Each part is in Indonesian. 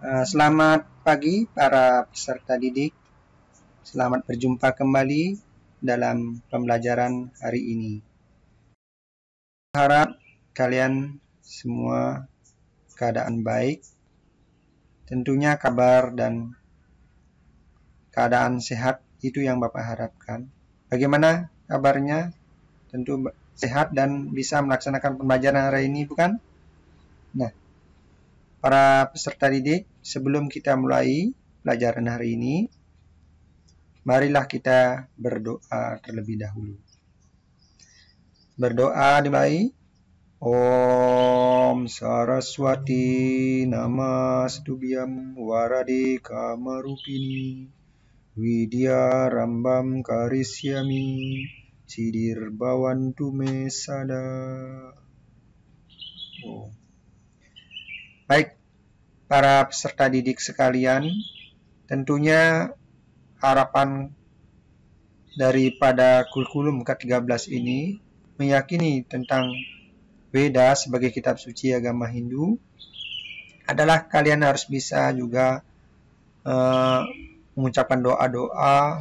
Selamat pagi para peserta didik. Selamat berjumpa kembali dalam pembelajaran hari ini. Harap kalian semua keadaan baik. Tentunya kabar dan keadaan sehat itu yang Bapak harapkan. Bagaimana kabarnya? Tentu sehat dan bisa melaksanakan pembelajaran hari ini, bukan? Nah, para peserta didik, sebelum kita mulai pelajaran hari ini, marilah kita berdoa terlebih dahulu. Berdoa dimulai. Om Saraswati Namastubhyam Warade Kamarupini Widya Rambam Karisyami Sidir Bawantu Me Sada. Baik, para peserta didik sekalian, tentunya harapan daripada kurikulum ke-13 ini meyakini tentang Weda sebagai kitab suci agama Hindu adalah kalian harus bisa juga mengucapkan doa-doa.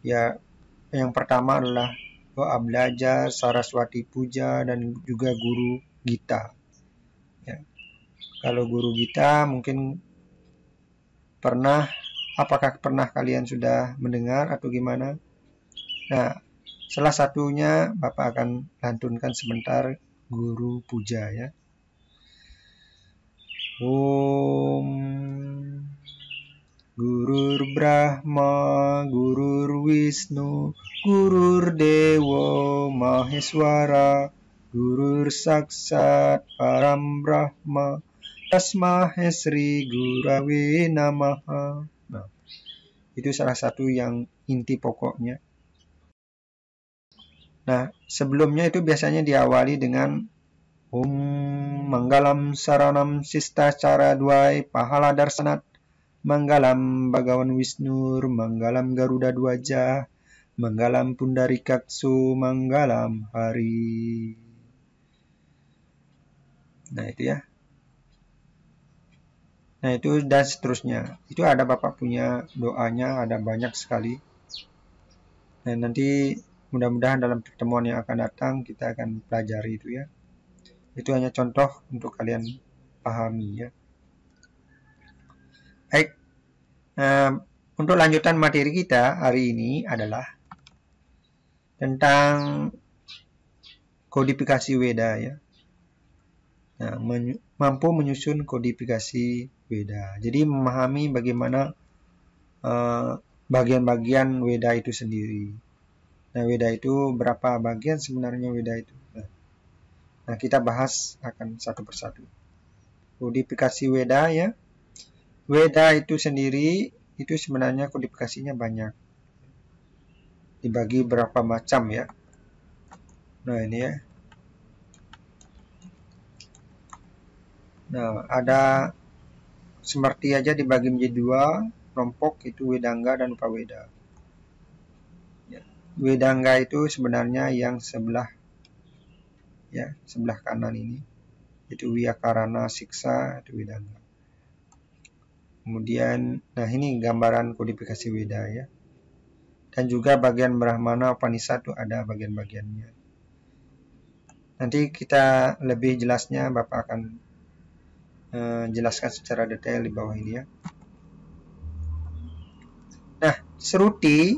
Ya, yang pertama adalah doa belajar, Saraswati puja, dan juga guru Gita. Ya. Kalau guru Gita mungkin apakah pernah kalian sudah mendengar atau gimana? Nah, salah satunya Bapak akan lantunkan sebentar guru puja ya. Om Gurur Brahma, Gurur Wisnu, Gurur Dewa Maheswara, Gurur Saksat Param Brahma, Tasmahe Sri Gurave Namaha. Nah, itu salah satu yang inti pokoknya. Nah, sebelumnya itu biasanya diawali dengan Om Manggalam Saranam Sista Cara Duai Pahala Darsanat Manggalam Bagawan Wisnur Manggalam Garuda Dwaja Manggalam Pundarikaksu Manggalam Hari. Nah itu ya. Nah itu dan seterusnya. Itu ada Bapak punya doanya, ada banyak sekali. Nah nanti mudah-mudahan dalam pertemuan yang akan datang kita akan pelajari itu ya. Itu hanya contoh untuk kalian pahami ya. Baik, untuk lanjutan materi kita hari ini adalah tentang kodifikasi Weda ya. Nah, mampu menyusun kodifikasi Weda. Jadi memahami bagaimana bagian-bagian Weda itu sendiri. Nah, Weda itu berapa bagian sebenarnya Weda itu? Nah, kita bahas akan satu persatu. Kodifikasi Weda ya. Weda itu sendiri itu sebenarnya kodifikasinya banyak. Dibagi berapa macam ya. Nah, ini ya. Nah, ada seperti aja dibagi menjadi dua kelompok, itu Wedangga dan Upaweda. Ya. Wedangga itu sebenarnya yang sebelah kanan ini. Itu Wiyakarana Siksa, itu Wedangga. Kemudian, nah ini gambaran kodifikasi Weda ya. Dan juga bagian Brahmana Upanishad itu ada bagian-bagiannya. Nanti kita lebih jelasnya Bapak akan jelaskan secara detail di bawah ini ya. Nah, Sruti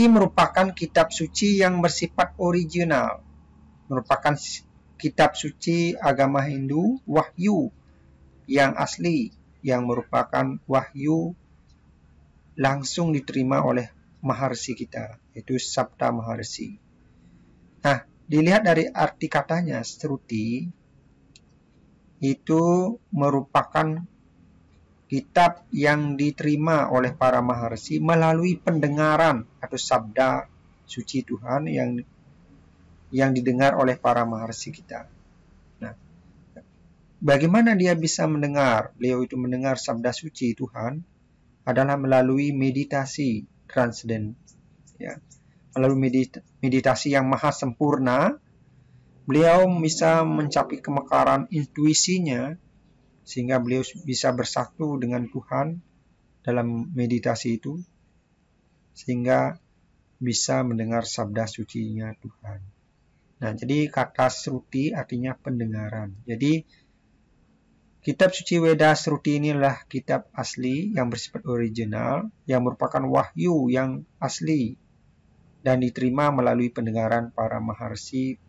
merupakan kitab suci yang bersifat original. Merupakan kitab suci agama Hindu, wahyu yang asli, yang merupakan wahyu langsung diterima oleh Maharsi kita, yaitu Sabta Maharsi. Nah, dilihat dari arti katanya, Sruti itu merupakan kitab yang diterima oleh para Maharsi melalui pendengaran atau sabda suci Tuhan yang didengar oleh para Maharsi kita. Nah, bagaimana dia bisa mendengar? Beliau itu mendengar sabda suci Tuhan adalah melalui meditasi transenden ya. Melalui meditasi yang maha sempurna, beliau bisa mencapai kemekaran intuisinya sehingga beliau bisa bersatu dengan Tuhan dalam meditasi itu, sehingga bisa mendengar sabda sucinya Tuhan. Nah, jadi kata Sruti artinya pendengaran. Jadi kitab suci Weda Sruti inilah kitab asli yang bersifat original, yang merupakan wahyu yang asli dan diterima melalui pendengaran para maharsi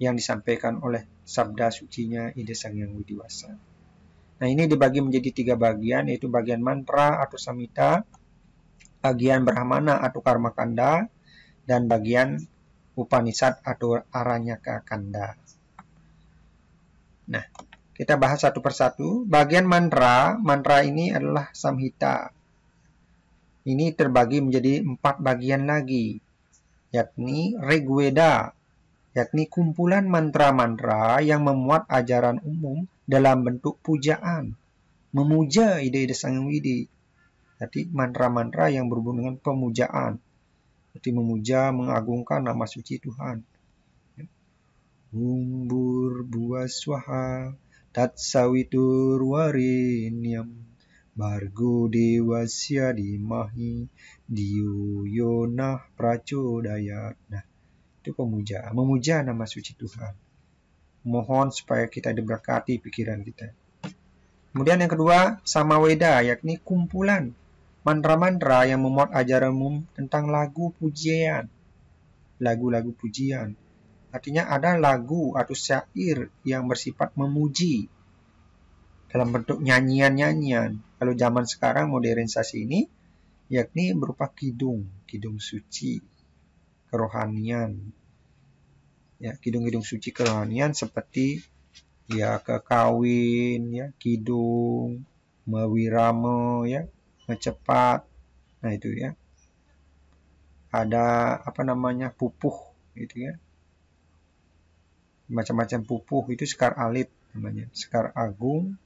yang disampaikan oleh sabda sucinya Ida Sang Hyang Widiwasa. Nah, ini dibagi menjadi 3 bagian, yaitu bagian mantra atau samhita, bagian brahmana atau karma kanda, dan bagian Upanishad atau Aranyaka Kanda. Nah, kita bahas satu persatu. Bagian mantra ini adalah samhita. Ini terbagi menjadi 4 bagian lagi, yakni Rigveda, yakni kumpulan mantra-mantra yang memuat ajaran umum dalam bentuk pujaan, memuja ide-ide Sang Hyang Widi. Jadi mantra-mantra yang berhubung dengan pemujaan, seperti memuja, mengagungkan nama suci Tuhan. Umbur buah swaha tat sawitur warinyam bargo dewasya dimahi diyo yonah prachodayat. Nah, itu pemuja, memuja nama suci Tuhan. Mohon supaya kita diberkati pikiran kita. Kemudian yang kedua, samaweda, yakni kumpulan mantra-mantra yang memuat ajaran umum tentang lagu pujian. Lagu-lagu pujian. Artinya ada lagu atau syair yang bersifat memuji dalam bentuk nyanyian-nyanyian. Kalau zaman sekarang modernisasi ini, yakni berupa kidung suci, kerohanian. Ya, kidung suci kerohanian seperti ya kekawin, ya, kidung, mewirama, ya, mecepat. Nah, itu ya. Ada pupuh gitu ya. Macam-macam pupuh itu sekar alit namanya. Sekar agung,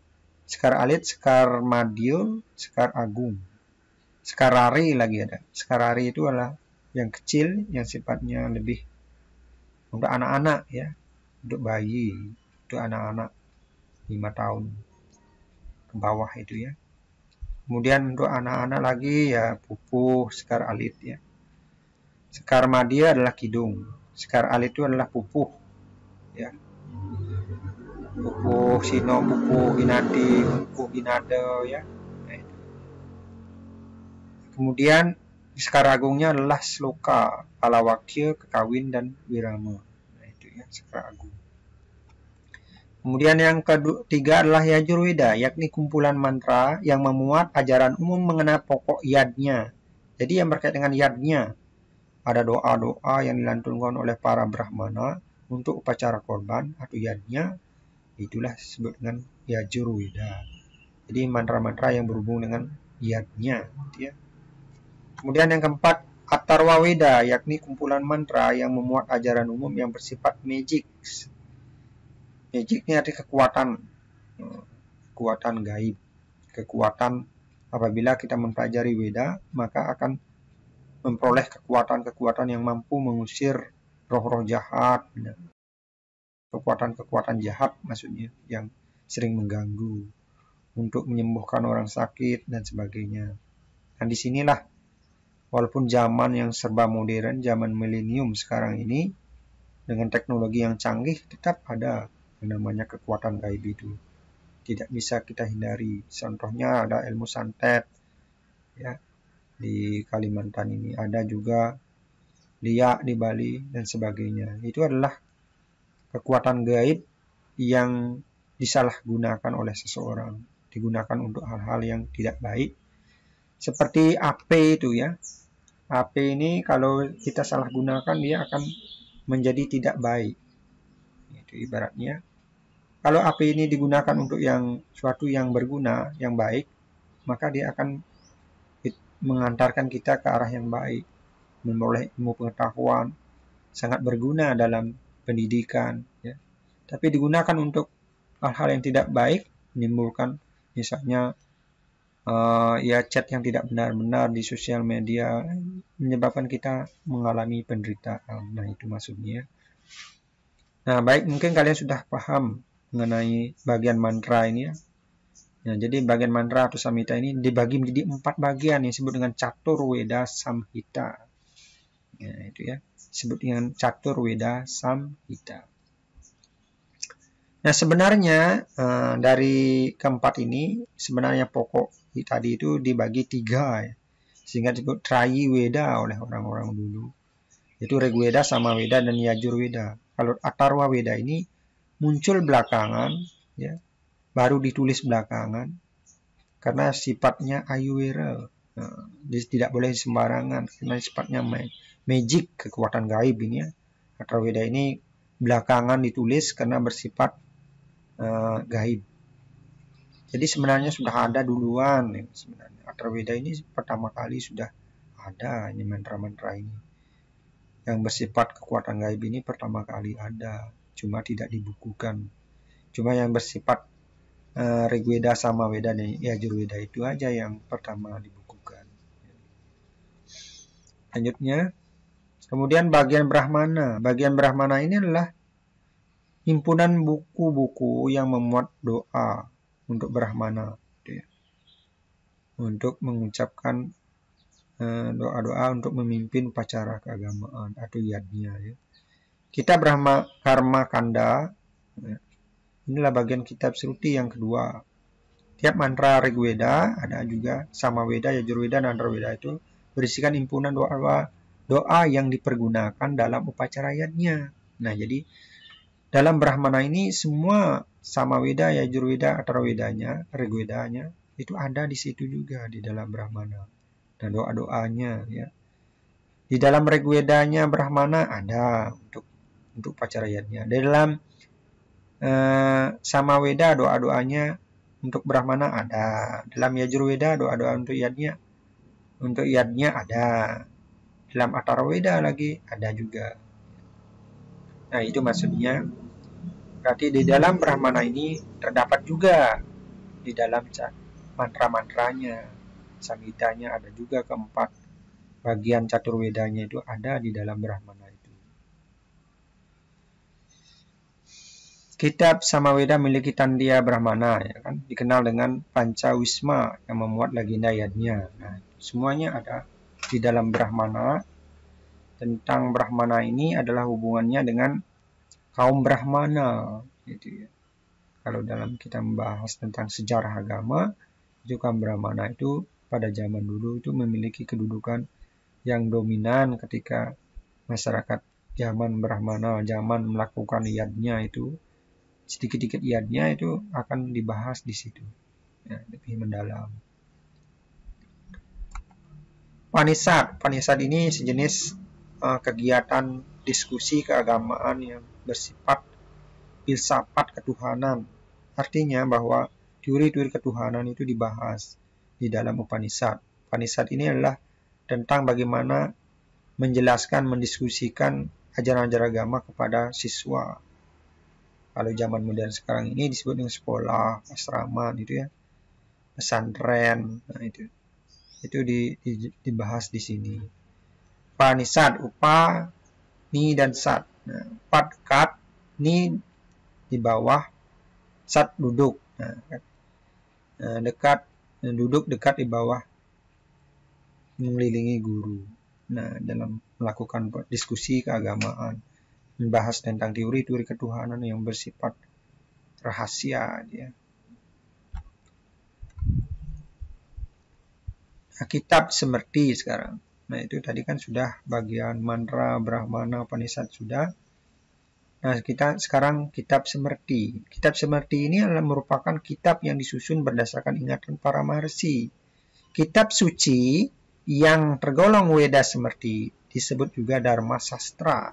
sekar alit, sekar madil, sekar agung. Sekar ari lagi ada. Sekar ari itu adalah yang kecil, yang sifatnya lebih untuk anak-anak ya, untuk bayi, untuk anak-anak 5 tahun ke bawah itu ya. Kemudian untuk anak-anak lagi ya pupuh, sekar alit ya. Sekar madya adalah kidung. Sekar alit itu adalah pupuh ya. Pupuh sino, pupuh inadi, pupuh inada ya. Nah, itu. Kemudian sekar agungnya adalah sloka, palawakya, kekawin dan wirama. Nah, itu ya sekar agung. Kemudian yang ketiga adalah Yajurveda, yakni kumpulan mantra yang memuat ajaran umum mengenai pokok yadnya. Jadi yang berkaitan dengan yadnya, ada doa-doa yang dilantunkan oleh para brahmana untuk upacara korban atau yadnya, itulah disebut dengan Yajurveda. Jadi mantra-mantra yang berhubung dengan yadnya. Gitu ya. Kemudian yang keempat, Atharvaveda, yakni kumpulan mantra yang memuat ajaran umum yang bersifat magic. Magic ini arti kekuatan gaib, kekuatan. Apabila kita mempelajari Weda, maka akan memperoleh kekuatan-kekuatan yang mampu mengusir roh-roh jahat, kekuatan-kekuatan jahat maksudnya yang sering mengganggu, untuk menyembuhkan orang sakit dan sebagainya. Dan disinilah, walaupun zaman yang serba modern, zaman milenium sekarang ini, dengan teknologi yang canggih, tetap ada yang namanya kekuatan gaib itu. Tidak bisa kita hindari. Contohnya ada ilmu santet ya, di Kalimantan ini. Ada juga liak di Bali dan sebagainya. Itu adalah kekuatan gaib yang disalahgunakan oleh seseorang. Digunakan untuk hal-hal yang tidak baik. Seperti AP itu ya. AP ini kalau kita salah gunakan, dia akan menjadi tidak baik. Itu ibaratnya. Kalau api ini digunakan untuk suatu yang berguna, yang baik, maka dia akan mengantarkan kita ke arah yang baik, memperoleh ilmu pengetahuan, sangat berguna dalam pendidikan. Ya. Tapi digunakan untuk hal-hal yang tidak baik, menimbulkan misalnya chat yang tidak benar-benar di sosial media, menyebabkan kita mengalami penderitaan. Nah, itu maksudnya. Nah, baik, mungkin kalian sudah paham mengenai bagian mantra ini ya. Nah, jadi bagian mantra atau samhita ini dibagi menjadi 4 bagian yang disebut dengan Caturveda Samhita. Ya, itu ya, disebut dengan Caturveda Samhita. Nah, sebenarnya dari keempat ini sebenarnya pokok tadi itu dibagi 3 ya. Sehingga disebut Trayi Weda oleh orang-orang dulu. Itu Rigveda, Samaveda, dan Yajurveda. Kalau Atharva Veda ini muncul belakangan, ya, baru ditulis belakangan, karena sifatnya Ayurveda. Tidak boleh sembarangan, karena sifatnya magic, kekuatan gaib ini ya. Atharva Veda ini belakangan ditulis karena bersifat gaib. Jadi sebenarnya sudah ada duluan ya, sebenarnya. Atharva Veda ini pertama kali sudah ada ini mantra-mantra ini. Yang bersifat kekuatan gaib ini pertama kali ada, cuma tidak dibukukan. Cuma yang bersifat Rigveda, Samaveda, dan Yajurveda itu aja yang pertama dibukukan. Lanjutnya, kemudian bagian Brahmana. Bagian Brahmana ini adalah himpunan buku-buku yang memuat doa untuk Brahmana, gitu ya. Untuk mengucapkan doa-doa untuk memimpin upacara keagamaan atau yadnya. Ya. Kitab Brahma Karma Kanda, ya. Inilah bagian kitab Sruti yang kedua. Tiap mantra Rigveda, ada juga Samaveda, Yajurveda, dan Atharvaveda itu berisikan himpunan doa yang dipergunakan dalam upacara yadnya. Nah, jadi dalam Brahmana ini semua Samaveda, Yajurveda, Atharvavedanya, Rigvedanya itu ada di situ juga di dalam Brahmana. Dan doa-doanya ya. Di dalam Rigvedanya Brahmana ada untuk upacara yadnya. Di dalam Samaveda doa-doanya untuk Brahmana ada. Dalam Yajurveda doa-doa untuk yadnya ada. Dalam Atharvaveda lagi ada juga. Nah, itu maksudnya. Berarti di dalam Brahmana ini terdapat juga di dalam mantra-mantranya, samhitanya ada juga keempat bagian Caturvedanya itu ada di dalam Brahmana itu. Kitab Samaveda memiliki Tandya Brahmana, ya kan, dikenal dengan Pancawisma yang memuat legenda yadnya. Nah, semuanya ada di dalam Brahmana. Tentang Brahmana ini adalah hubungannya dengan kaum Brahmana, gitu ya. Kalau dalam kita membahas tentang sejarah agama, itu kaum Brahmana itu pada zaman dulu itu memiliki kedudukan yang dominan ketika masyarakat zaman Brahmana, zaman melakukan yadnya itu, sedikit-sedikit yadnya itu akan dibahas di situ, ya, lebih mendalam. Panisat ini sejenis kegiatan diskusi keagamaan yang bersifat filsafat ketuhanan. Artinya bahwa teori-teori ketuhanan itu dibahas di dalam Upanishad. Upanishad ini adalah tentang bagaimana menjelaskan, mendiskusikan ajaran-ajaran agama kepada siswa. Kalau zaman modern sekarang ini disebut dengan sekolah, asrama gitu ya, pesantren. Nah, itu dibahas di sini. Upanishad, upa, ni, dan sat. Nah, upa dekat, ni di bawah, sat duduk. Nah, dekat, duduk dekat di bawah, mengelilingi guru. Nah, dalam melakukan diskusi keagamaan, membahas tentang teori-teori ketuhanan yang bersifat rahasia. Ya. Nah, kitab Smriti sekarang. Nah, itu tadi kan sudah bagian mantra, Brahmana, Upanishad sudah. Nah, kita sekarang kitab Smriti. Kitab Smriti ini adalah merupakan kitab yang disusun berdasarkan ingatan para maharsi. Kitab suci yang tergolong Weda Smriti disebut juga Dharma Sastra.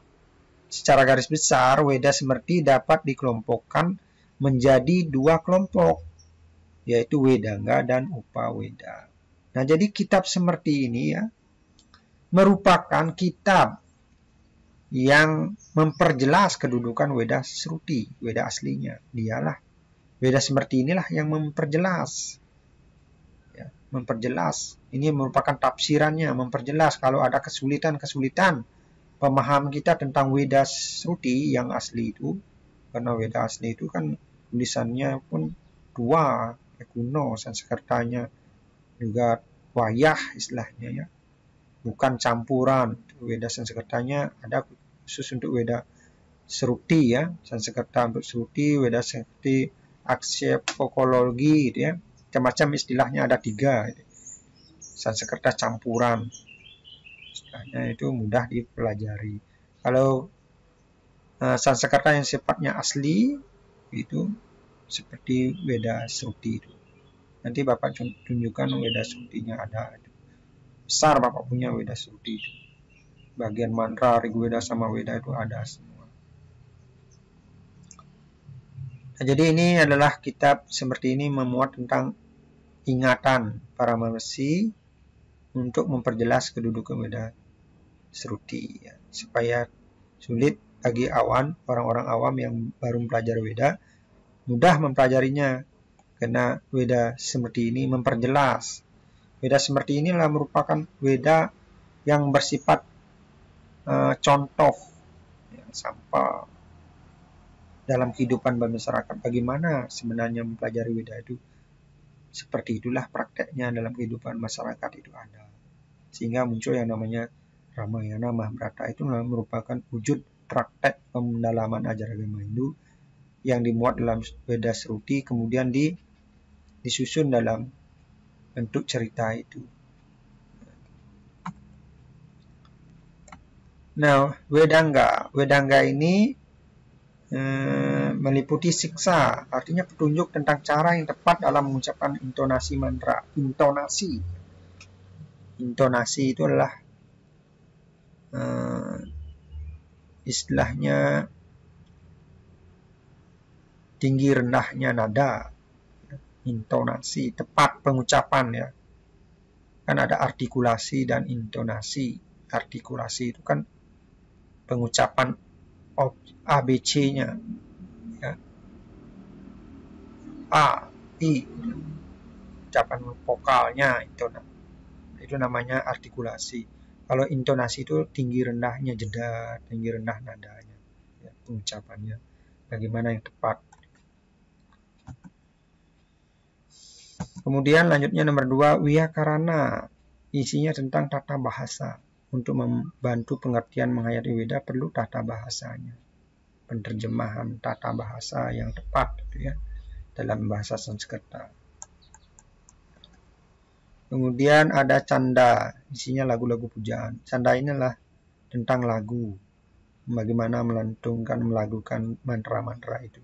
Secara garis besar, Weda Smriti dapat dikelompokkan menjadi 2 kelompok, yaitu Wedanga dan Upaweda. Nah, jadi kitab Smriti ini ya merupakan kitab yang memperjelas kedudukan Weda Sruti, Weda aslinya. Dialah Weda Smriti inilah yang memperjelas. Ya, memperjelas. Ini merupakan tafsirannya, memperjelas kalau ada kesulitan-kesulitan pemahaman kita tentang Weda Sruti yang asli itu, karena Weda asli itu kan tulisannya pun tua, kuno. Sanskertanya juga wayah istilahnya ya, bukan campuran. Weda Sanskertanya ada khusus untuk Weda Sruti ya, Sanskerta untuk Sruti, Weda Sruti aksepokologi gitu ya, macam-macam istilahnya ada 3 gitu. Sanskerta campuran istilahnya itu mudah dipelajari. Kalau Sanskerta yang sifatnya asli itu seperti Weda Sruti itu. Nanti Bapak tunjukkan Weda Srutinya ada. Besar Bapak punya Weda Sruti itu. Bagian mantra, Rigveda sama Weda itu ada semua. Nah, jadi ini adalah kitab seperti ini memuat tentang ingatan para mahasi untuk memperjelas kedudukan Weda Sruti ya, supaya sulit bagi orang-orang awam yang baru mempelajari Weda mudah mempelajarinya, karena Weda seperti ini memperjelas. Weda seperti inilah merupakan Weda yang bersifat contoh ya, sampel dalam kehidupan bermasyarakat. Bagaimana sebenarnya mempelajari Weda itu? Seperti itulah prakteknya dalam kehidupan masyarakat itu ada. Sehingga muncul yang namanya Ramayana Mahabharata, itu merupakan wujud praktek pendalaman ajaran agama Hindu yang dimuat dalam Weda Sruti, kemudian disusun dalam bentuk cerita itu. Nah, Wedangga ini meliputi siksa, artinya petunjuk tentang cara yang tepat dalam mengucapkan intonasi mantra. Intonasi itu adalah istilahnya tinggi rendahnya nada. Intonasi, tepat pengucapan ya. Kan ada artikulasi dan intonasi. Artikulasi itu kan pengucapan ABC-nya ya. A, I, ucapan vokalnya itu namanya artikulasi. Kalau intonasi itu tinggi rendahnya jeda, tinggi rendah nadanya ya, pengucapannya bagaimana yang tepat. Kemudian lanjutnya nomor 2, Wiyakarana, isinya tentang tata bahasa. Untuk membantu pengertian menghayati Weda perlu tata bahasanya, penerjemahan tata bahasa yang tepat gitu ya, dalam bahasa Sanskerta. Kemudian ada canda, isinya lagu-lagu pujaan. Canda ini adalah tentang lagu, bagaimana melakukan mantra-mantra itu.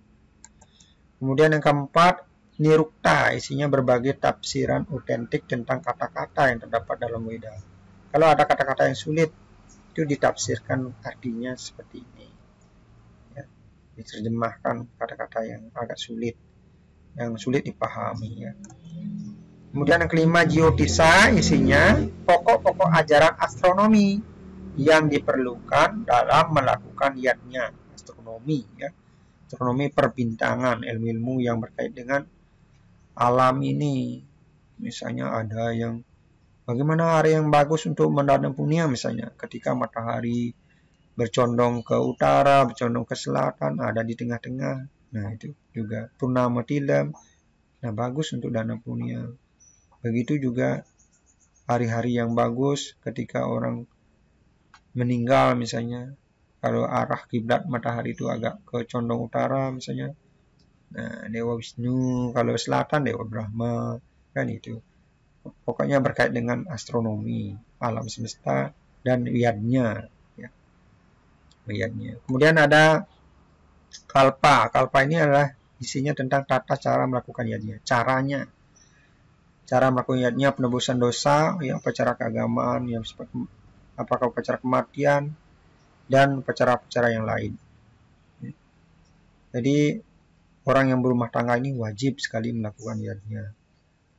Kemudian yang keempat, Nirukta, isinya berbagai tafsiran otentik tentang kata-kata yang terdapat dalam Weda. Kalau ada kata-kata yang sulit, itu ditafsirkan artinya seperti ini. Ya, diterjemahkan kata-kata yang agak sulit, yang sulit dipahami. Ya. Kemudian yang kelima, Jyotisa, isinya pokok-pokok ajaran astronomi yang diperlukan dalam melakukan yatnya. Astronomi, ya. Astronomi perbintangan, ilmu-ilmu yang berkait dengan alam ini. Misalnya ada yang bagaimana hari yang bagus untuk menanam punia, misalnya ketika matahari bercondong ke utara, bercondong ke selatan, ada di tengah-tengah. Nah, itu juga Purnama Tilam. Nah, bagus untuk tanam punia. Begitu juga hari-hari yang bagus ketika orang meninggal misalnya. Kalau arah kiblat matahari itu agak ke condong utara misalnya. Nah, Dewa Wisnu, kalau selatan Dewa Brahma, kan itu. Pokoknya berkait dengan astronomi, alam semesta, dan wiyadnya. Ya. Wiyadnya. Kemudian ada kalpa. Kalpa ini adalah isinya tentang tata cara melakukan yadnya. Caranya. Cara melakukan yadnya, penebusan dosa, ya, upacara keagamaan, yang seperti apakah upacara kematian, dan upacara-upacara yang lain. Jadi, orang yang berumah tangga ini wajib sekali melakukan yadnya.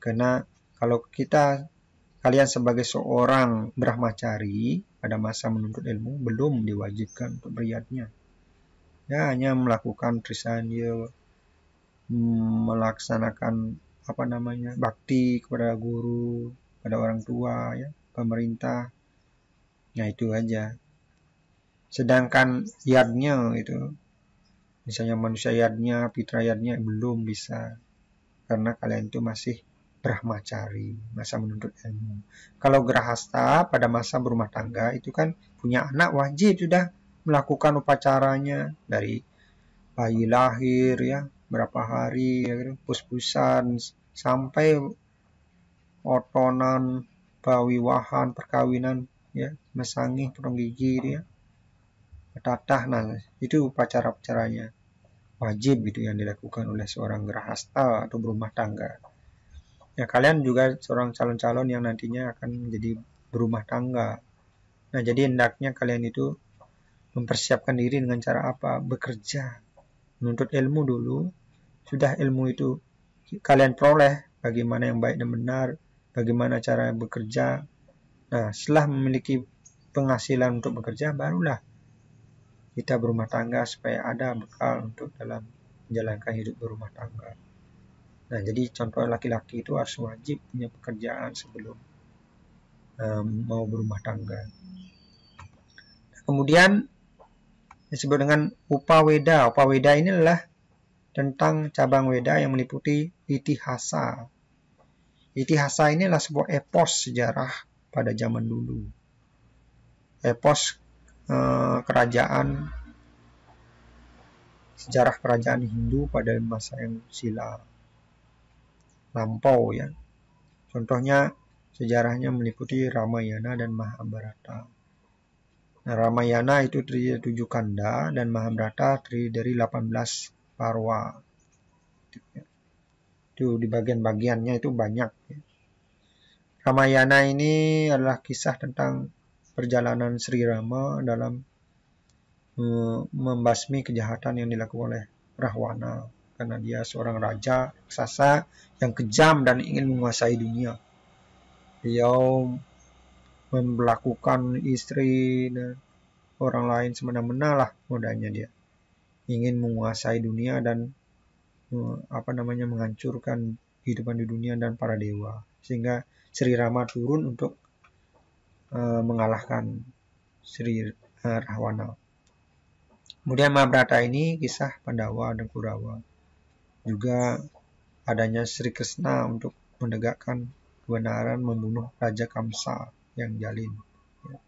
Karena kalau kalian sebagai seorang brahmacari pada masa menuntut ilmu belum diwajibkan untuk beryadnya. Ya, hanya melakukan trisandya, melaksanakan bakti kepada guru, pada orang tua, ya, pemerintah. Nah, itu aja. Sedangkan yadnya itu, misalnya manusia yadnya, pitra yadnya belum bisa. karena kalian itu masih brahmacari, masa menuntut ilmu. Kalau grahasta pada masa berumah tangga itu kan punya anak wajib sudah melakukan upacaranya dari bayi lahir ya, berapa hari ya, pus-pusan sampai otonan, pawiwahan, perkawinan ya, mesangih, potong gigi ya, tatah. Nah, itu upacara-upacaranya wajib gitu yang dilakukan oleh seorang grahasta atau berumah tangga. Ya, kalian juga seorang calon-calon yang nantinya akan menjadi berumah tangga. Nah, jadi hendaknya kalian itu mempersiapkan diri dengan cara apa? Bekerja, menuntut ilmu dulu. Sudah ilmu itu kalian peroleh, bagaimana yang baik dan benar, bagaimana cara bekerja. Nah, setelah memiliki penghasilan untuk bekerja, barulah kita berumah tangga supaya ada bekal untuk dalam menjalankan hidup berumah tangga. Nah, jadi contoh laki-laki itu harus wajib punya pekerjaan sebelum mau berumah tangga. Kemudian disebut dengan upaweda. Upaweda ini adalah tentang cabang weda yang meliputi itihasa. Itihasa ini adalah sebuah epos sejarah pada zaman dulu. Epos sejarah kerajaan Hindu pada masa yang silam lampau ya. Contohnya sejarahnya meliputi Ramayana dan Mahabharata. Nah, Ramayana itu terdiri dari 7 kanda dan Mahabharata terdiri dari 18 parwa. Itu di bagian-bagiannya itu banyak ya. Ramayana ini adalah kisah tentang perjalanan Sri Rama dalam membasmi kejahatan yang dilakukan oleh Rahwana, karena dia seorang raja raksasa yang kejam dan ingin menguasai dunia. Beliau memperlakukan istri dan orang lain semena-mena lah modalnya dia. Ingin menguasai dunia dan menghancurkan kehidupan di dunia dan para dewa. Sehingga Sri Rama turun untuk mengalahkan Sri Rahwana. Kemudian Mahabharata ini kisah Pandawa dan Kurawa. Juga adanya Sri Krishna untuk menegakkan kebenaran membunuh Raja Kamsa yang jalim. Ya.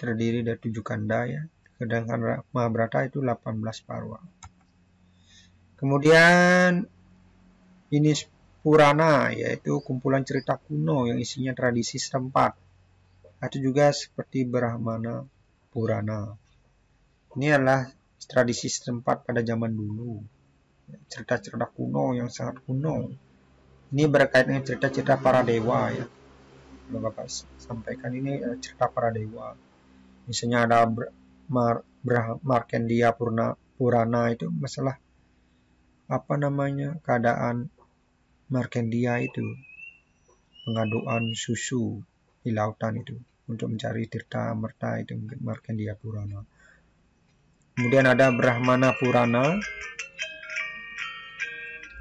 Terdiri dari 7 kanda ya. Sedangkan Mahabharata itu 18 parwa. Kemudian ini Purana, yaitu kumpulan cerita kuno yang isinya tradisi setempat. Atau juga seperti Brahmana Purana. Ini adalah tradisi setempat pada zaman dulu. Cerita-cerita kuno yang sangat kuno. Ini berkaitan dengan cerita-cerita para dewa ya. Bapak sampaikan ini cerita para dewa. Misalnya ada Markandeya Purana itu masalah keadaan Markandeya itu pengaduan susu di lautan itu untuk mencari Tirta Merta itu Markandeya Purana. Kemudian ada Brahmana Purana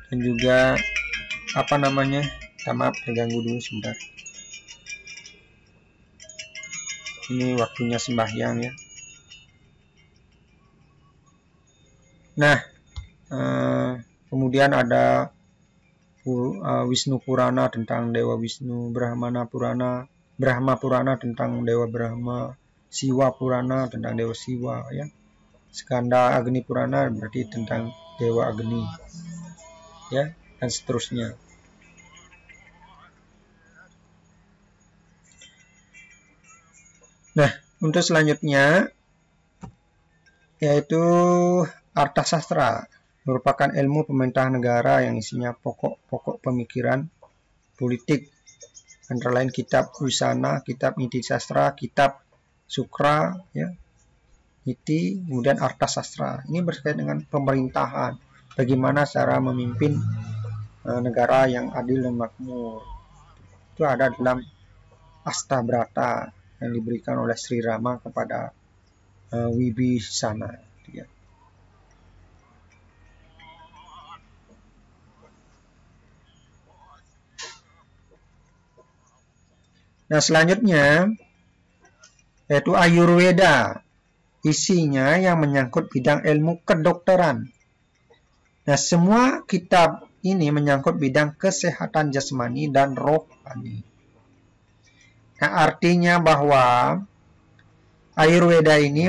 dan juga maaf terganggu dulu sebentar. Ini waktunya sembahyang ya. Nah, kemudian ada Wisnu Purana tentang Dewa Wisnu, Brahma Purana tentang Dewa Brahma, Siwa Purana tentang Dewa Siwa ya. Skanda Agni Purana berarti tentang Dewa Agni. Ya, dan seterusnya. Nah, untuk selanjutnya yaitu Arthasastra, merupakan ilmu pemerintahan negara yang isinya pokok-pokok pemikiran politik, antara lain kitab Wisana, kitab Niti Sastra, kitab Sukra, ya, Niti, kemudian Arthasastra. Ini berkaitan dengan pemerintahan, bagaimana cara memimpin negara yang adil dan makmur. Itu ada dalam Astabrata yang diberikan oleh Sri Rama kepada Wibhisana. Ya. Nah, selanjutnya yaitu Ayurveda. isinya yang menyangkut bidang ilmu kedokteran. Nah, semua kitab ini menyangkut bidang kesehatan jasmani dan rohani. Nah, artinya bahwa Ayurveda ini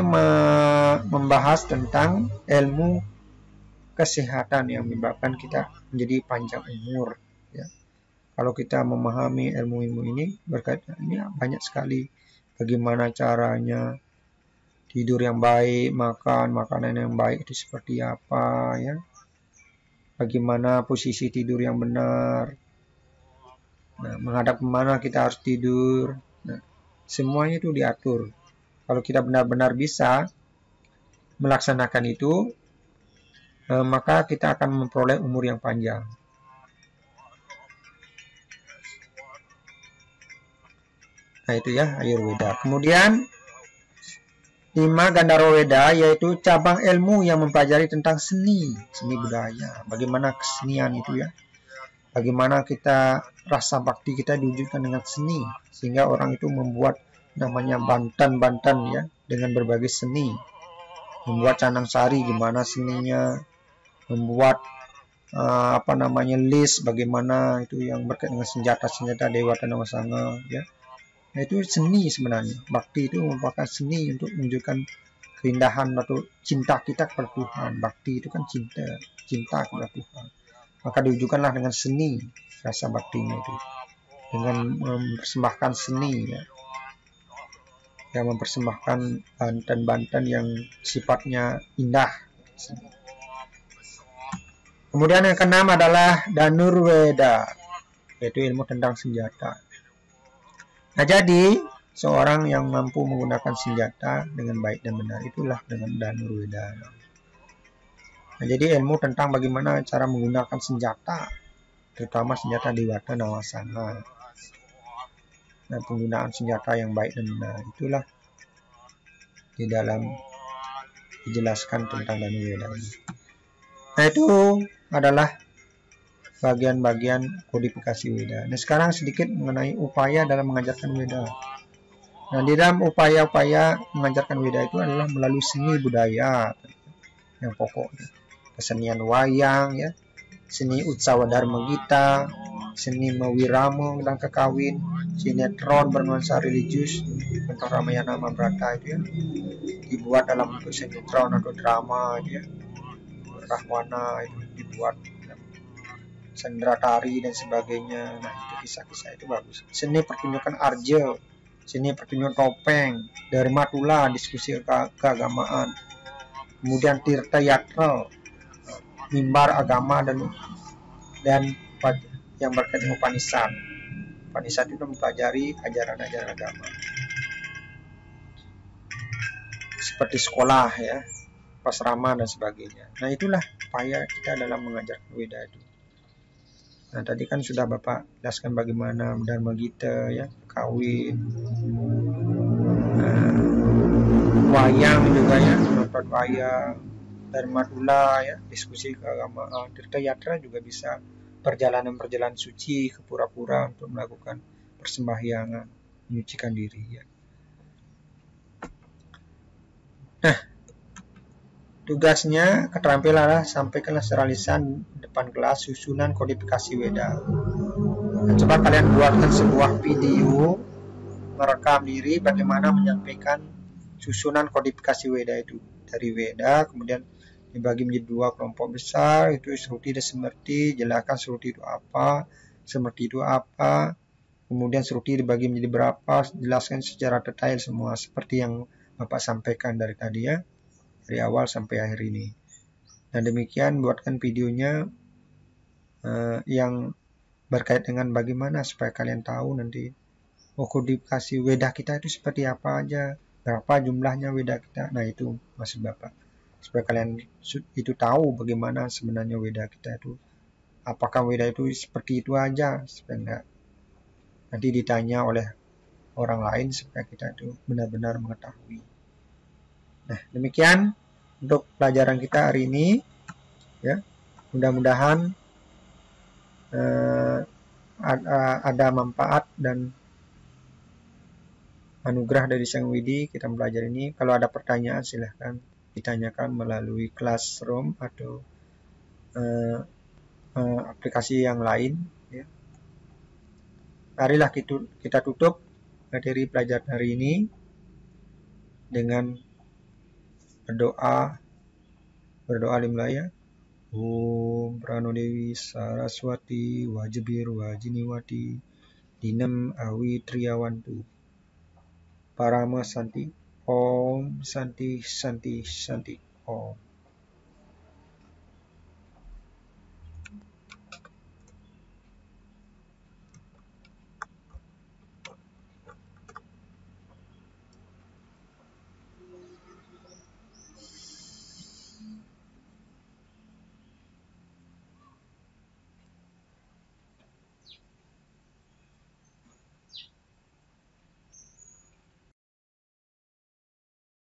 membahas tentang ilmu kesehatan yang menyebabkan kita menjadi panjang umur. Ya. Kalau kita memahami ilmu-ilmu ini, berkaitannya banyak sekali. Bagaimana caranya tidur yang baik, makan makanan yang baik itu seperti apa, ya. Bagaimana posisi tidur yang benar. Nah, menghadap kemana kita harus tidur. Nah, semuanya itu diatur. Kalau kita benar-benar bisa melaksanakan itu, maka kita akan memperoleh umur yang panjang. Nah, itu ya Ayurveda. Kemudian 5 Gandhara Weda, yaitu cabang ilmu yang mempelajari tentang seni budaya. Bagaimana kesenian itu ya. Bagaimana kita rasa bakti kita diwujudkan dengan seni, sehingga orang itu membuat namanya bantan-bantan ya, dengan berbagai seni. Membuat canang sari gimana seninya, membuat list bagaimana itu yang berkaitan dengan senjata-senjata Dewata Nawasanga ya. Nah, itu seni sebenarnya. Bakti itu merupakan seni untuk menunjukkan keindahan atau cinta kita kepada Tuhan. Bakti itu kan cinta kepada Tuhan. Maka diwujudkanlah dengan seni rasa baktinya itu. Dengan mempersembahkan seni ya. Yang mempersembahkan bantan-bantan yang sifatnya indah. Kemudian yang keenam adalah Dhanurveda, yaitu ilmu tentang senjata. Nah, jadi seorang yang mampu menggunakan senjata dengan baik dan benar itulah dengan Dhanurveda. Nah, jadi ilmu tentang bagaimana cara menggunakan senjata, terutama senjata Dewata Nawasanga. Nah, penggunaan senjata yang baik dan benar itulah di dalam dijelaskan tentang Dhanurveda ini. Nah, itu adalah bagian-bagian kodifikasi Weda. Nah, sekarang sedikit mengenai upaya dalam mengajarkan Weda. Nah, di dalam upaya-upaya mengajarkan Weda itu adalah melalui seni budaya yang pokok. Kesenian wayang, ya, seni Utsawa Dharma Gita, seni Mewirama dan kekawin, sinetron bernuansa religius, contoh Ramayana Mahabharata itu ya, dibuat dalam bentuk sinetron atau drama itu ya. Rahwana itu dibuat sendera tari dan sebagainya. Nah, itu kisah-kisah itu bagus. Seni pertunjukan arja, seni pertunjukan topeng, Dharma Tula, diskusi keagamaan, kemudian Tirta Yatra, mimbar agama dan yang berkaitan dengan Upanishad. Upanishad itu mempelajari ajaran-ajaran agama. Seperti sekolah ya, pasrama dan sebagainya. Nah, itulah upaya kita dalam mengajarkan Weda itu. Nah, tadi kan sudah Bapak jelaskan bagaimana Dharma Gita ya, kawin, wayang juga ya, nonton wayang, Dharma Tula ya, diskusi keagamaan, Tirta Yatra juga bisa perjalanan-perjalanan suci ke pura-pura untuk melakukan persembahyangan, menyucikan diri ya. Nah, tugasnya keterampilan sampaikanlah secara lisan depan kelas susunan kodifikasi Weda. Nah, coba kalian buatkan sebuah video merekam diri bagaimana menyampaikan susunan kodifikasi Weda itu. Dari Weda kemudian dibagi menjadi 2 kelompok besar, itu Sruti dan Smriti. Jelaskan Sruti itu apa, Smriti itu apa, kemudian Sruti dibagi menjadi berapa, jelaskan secara detail semua seperti yang Bapak sampaikan dari tadi ya, dari awal sampai akhir ini. Dan demikian buatkan videonya yang berkait dengan bagaimana supaya kalian tahu nanti kodifikasi Weda kita itu seperti apa aja, berapa jumlahnya Weda kita. Nah, itu maksud Bapak, supaya kalian itu tahu bagaimana sebenarnya Weda kita itu, apakah Weda itu seperti itu aja, supaya enggak nanti ditanya oleh orang lain, supaya kita itu benar-benar mengetahui. Nah, demikian untuk pelajaran kita hari ini ya. Mudah-mudahan ada manfaat dan anugerah dari Sang Widi kita belajar ini. Kalau ada pertanyaan silahkan ditanyakan melalui Classroom atau aplikasi yang lain. Ya. Marilah kita tutup materi pelajaran hari ini dengan berdoa limlaya. Om Prano Dewi Saraswati Wajibir Wajiniwati Dinam Awi Triawantu Parama Santi. Om Santi Santi Santi Om.